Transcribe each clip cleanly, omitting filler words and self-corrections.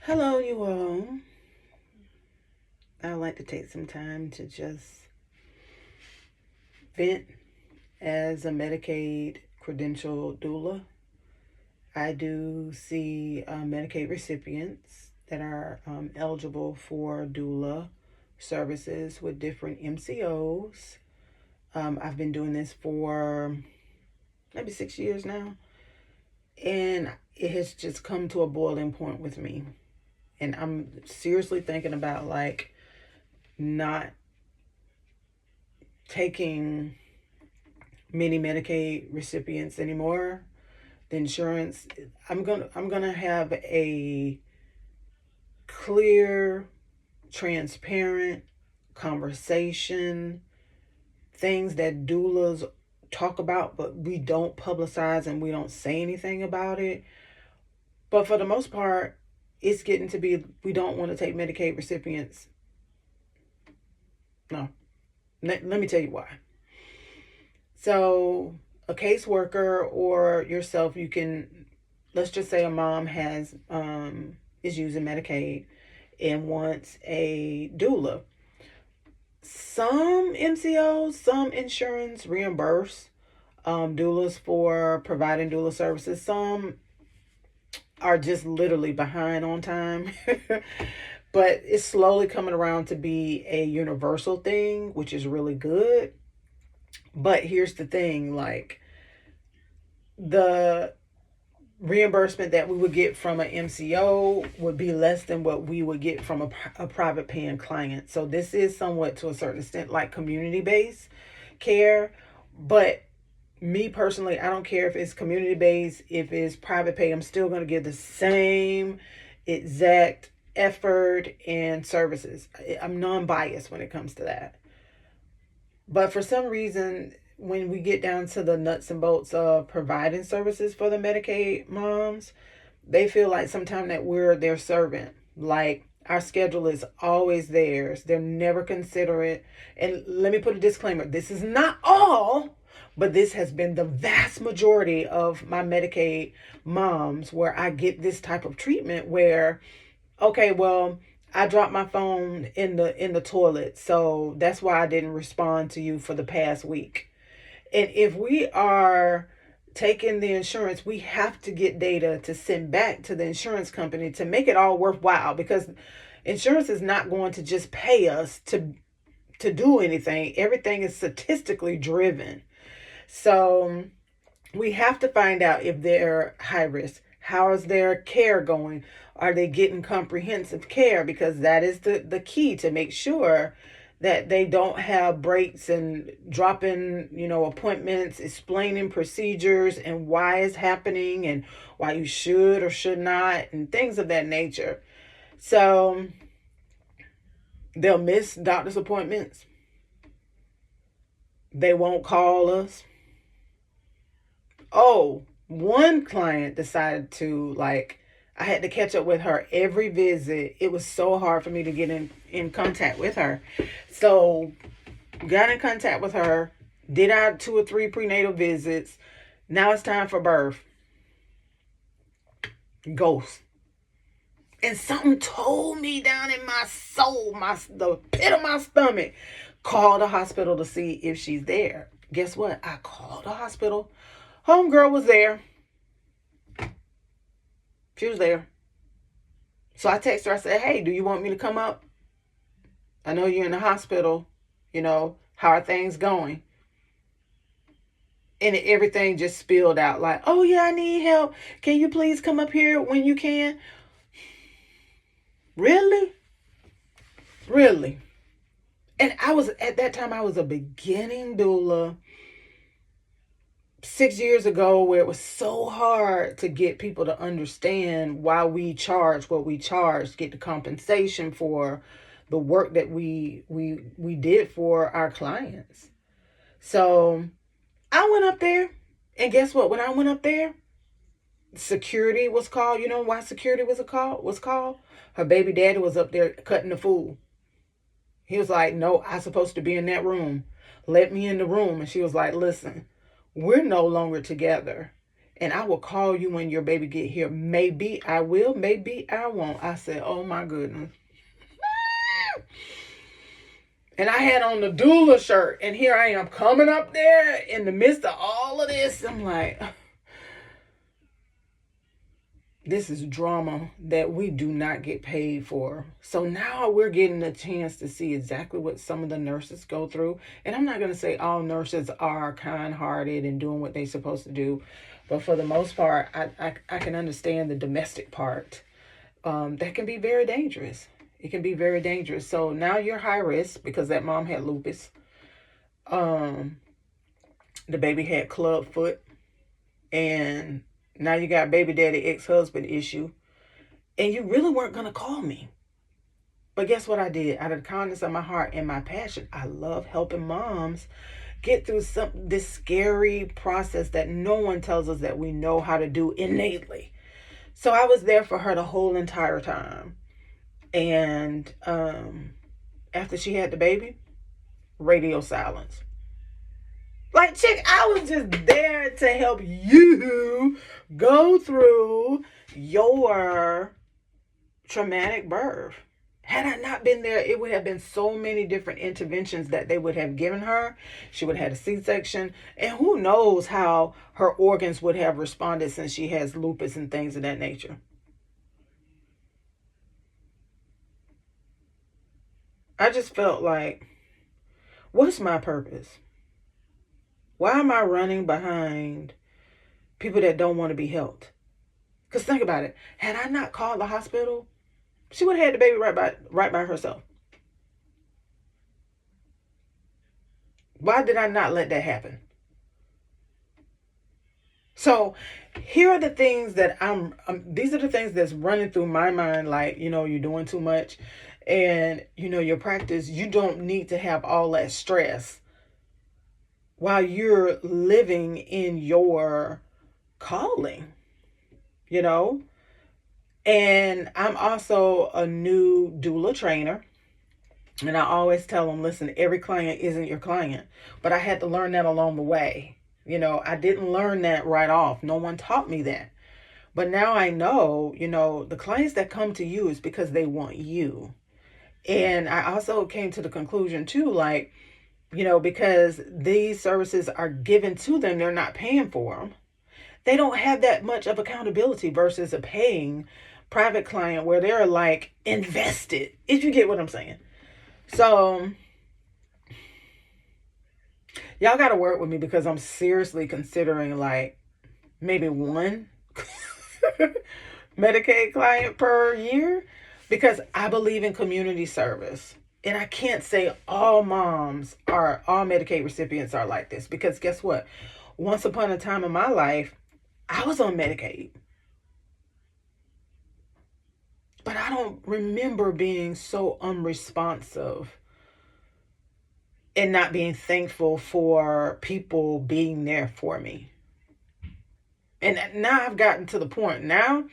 Hello, you all. I'd like to take some time to just vent as a Medicaid credentialed doula. I do see Medicaid recipients that are eligible for doula services with different MCOs. I've been doing this for maybe 6 years now, and it has just come to a boiling point with me. And I'm seriously thinking about like not taking many Medicaid recipients anymore. The insurance, I'm gonna have a clear, transparent conversation, things that doulas talk about, but we don't publicize and we don't say anything about it. But for the most part, it's getting to be we don't want to take Medicaid recipients. No. Let me tell you why. So, a caseworker or yourself, you can, let's just say a mom is using Medicaid and wants a doula. Some MCOs, some insurance reimburse doulas for providing doula services. Some are just literally behind on time. But it's slowly coming around to be a universal thing, which is really good. But here's the thing, like the reimbursement that we would get from an MCO would be less than what we would get from a private paying client. So this is somewhat to a certain extent like community based care. But me personally, I don't care if it's community based, if it's private pay, I'm still going to give the same exact effort and services. I'm non biased when it comes to that. But for some reason, when we get down to the nuts and bolts of providing services for the Medicaid moms, they feel like sometimes that we're their servant. Like our schedule is always theirs. They're never considerate. And let me put a disclaimer. This is not all, but this has been the vast majority of my Medicaid moms where I get this type of treatment where, okay, well, I dropped my phone in the toilet, so that's why I didn't respond to you for the past week. And if we are taking the insurance, we have to get data to send back to the insurance company to make it all worthwhile, because insurance is not going to just pay us to do anything. Everything is statistically driven. So we have to find out if they're high risk. How is their care going? Are they getting comprehensive care? Because that is the key to make sure that they don't have breaks and dropping, appointments, explaining procedures and why it's happening and why you should or should not and things of that nature. So they'll miss doctor's appointments. They won't call us. Oh, one client decided to, like, I had to catch up with her every visit. It was so hard for me to get in contact with her. So got in contact with her, did our 2 or 3 prenatal visits. Now it's time for birth. Ghost. And something told me down in my soul, the pit of my stomach, call the hospital to see if she's there. Guess what? I called the hospital. Homegirl was there. She was there. So I texted her. I said, hey, do you want me to come up? I know you're in the hospital. How are things going? And everything just spilled out like, oh, yeah, I need help. Can you please come up here when you can? Really? Really? And at that time, I was a beginning doula 6 years ago, where it was so hard to get people to understand why we charge what we charge, get the compensation for the work that we did for our clients. So I went up there, and guess what? When I went up there, security was called. You know why security was called? Her baby daddy was up there cutting the food. He was like, no, I'm supposed to be in that room. Let me in the room. And she was like, listen, we're no longer together. and I will call you when your baby get here. Maybe I will, maybe I won't. I said, oh my goodness. And I had on the Doula shirt, and here I am coming up there in the midst of all of this. I'm like, this is drama that we do not get paid for. So now we're getting a chance to see exactly what some of the nurses go through. And I'm not going to say all nurses are kind-hearted and doing what they're supposed to do. But for the most part, I can understand the domestic part. That can be very dangerous. It can be very dangerous. So now you're high risk because that mom had lupus. The baby had club foot. And now you got baby daddy ex-husband issue. And you really weren't going to call me. But guess what I did? Out of the kindness of my heart and my passion, I love helping moms get through this scary process that no one tells us that we know how to do innately. So I was there for her the whole entire time. And after she had the baby, radio silence. Like, chick, I was just there to help you go through your traumatic birth. Had I not been there, it would have been so many different interventions that they would have given her. She would have had a C-section. And who knows how her organs would have responded since she has lupus and things of that nature. I just felt like, what's my purpose? Why am I running behind people that don't want to be helped? Because think about it. Had I not called the hospital, she would have had the baby right by herself. Why did I not let that happen? So here are the things that these are the things that's running through my mind. Like, you're doing too much. And, your practice, you don't need to have all that stress while you're living in your calling, And I'm also a new doula trainer. And I always tell them, listen, every client isn't your client. But I had to learn that along the way. I didn't learn that right off. No one taught me that. But now I know, the clients that come to you is because they want you. And I also came to the conclusion too, like, because these services are given to them, they're not paying for them. They don't have that much of accountability versus a paying private client where they're like invested, if you get what I'm saying. So y'all got to work with me because I'm seriously considering like maybe one Medicaid client per year because I believe in community service. And I can't say all Medicaid recipients are like this because guess what? Once upon a time in my life, I was on Medicaid. But I don't remember being so unresponsive and not being thankful for people being there for me. And now I've gotten to the point now,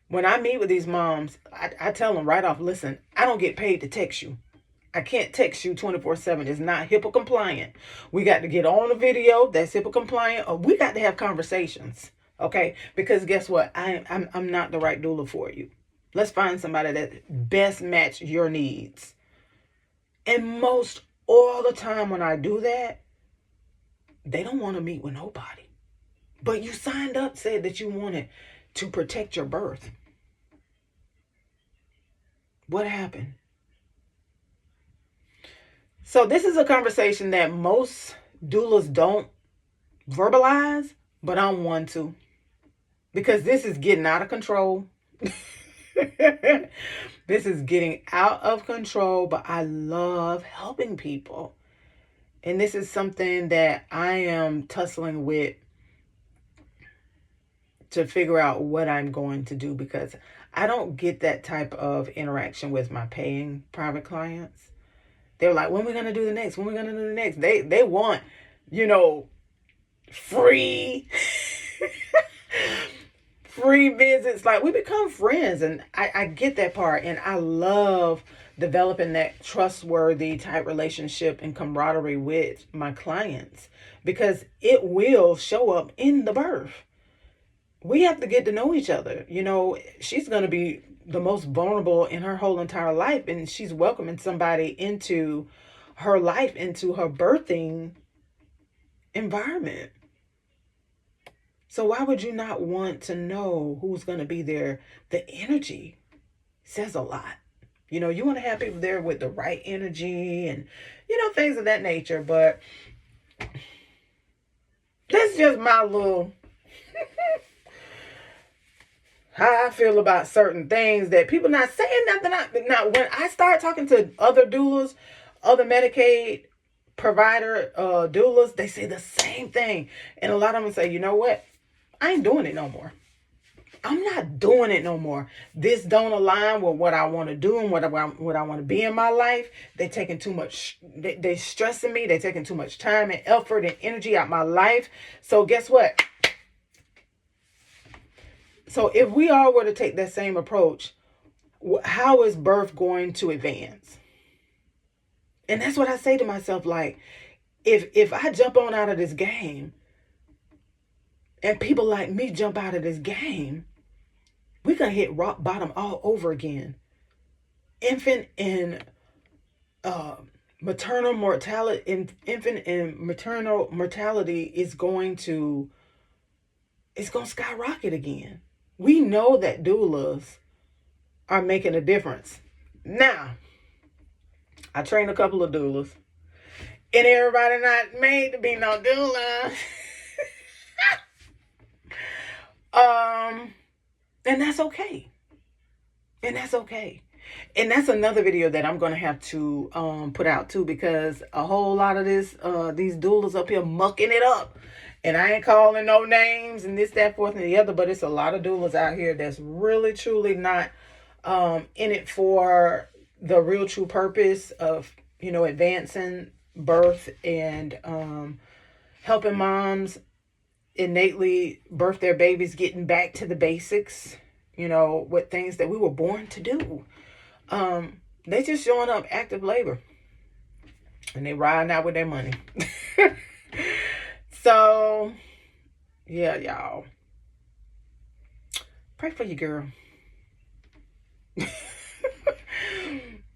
when I meet with these moms, I tell them right off, listen, I don't get paid to text you. I can't text you 24/7. It's not HIPAA compliant. We got to get on a video that's HIPAA compliant, or we got to have conversations, okay? Because guess what? I'm not the right doula for you. Let's find somebody that best match your needs. And most all the time when I do that, they don't want to meet with nobody. But you signed up, said that you wanted to protect your birth. What happened? So this is a conversation that most doulas don't verbalize, but I'm one to. Because this is getting out of control. This is getting out of control, but I love helping people. And this is something that I am tussling with to figure out what I'm going to do because I don't get that type of interaction with my paying private clients. They're like, when are we going to do the next? When are we going to do the next? They want, free free visits. Like, we become friends, and I get that part, and I love developing that trustworthy type relationship and camaraderie with my clients because it will show up in the birth. we have to get to know each other. You know, she's going to be the most vulnerable in her whole entire life, and she's welcoming somebody into her life, into her birthing environment. So why would you not want to know who's going to be there? The energy says a lot. You know, you want to have people there with the right energy and, you know, things of that nature. But that's just my little how I feel about certain things that people not saying nothing. Now, when I start talking to other doulas, other Medicaid provider doulas, they say the same thing. And a lot of them say, you know what? I ain't doing it no more. I'm not doing it no more. This don't align with what I want to do and what I want to be in my life. They taking too much. They stressing me. They taking too much time and effort and energy out my life. So guess what? So if we all were to take that same approach, how is birth going to advance? And that's what I say to myself. Like, if I jump on out of this game, and people like me jump out of this game, we're going to hit rock bottom all over again. Infant and maternal mortality, infant and maternal mortality is going to skyrocket again. We know that doulas are making a difference. Now, I trained a couple of doulas, and everybody not made to be no doula. And that's okay. And that's okay. And that's another video that I'm going to have to put out too, because a whole lot of these doulas up here mucking it up. And I ain't calling no names and this, that, fourth, and the other, but it's a lot of doulas out here that's really, truly not in it for the real true purpose of, you know, advancing birth and helping moms innately birth their babies, getting back to the basics, you know, with things that we were born to do. They just showing up active labor and they riding out with their money. So yeah, y'all, pray for your girl.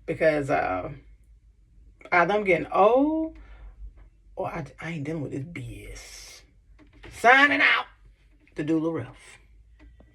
Because either I'm getting old or I ain't dealing with this BS. Signing out, the Doula Ref.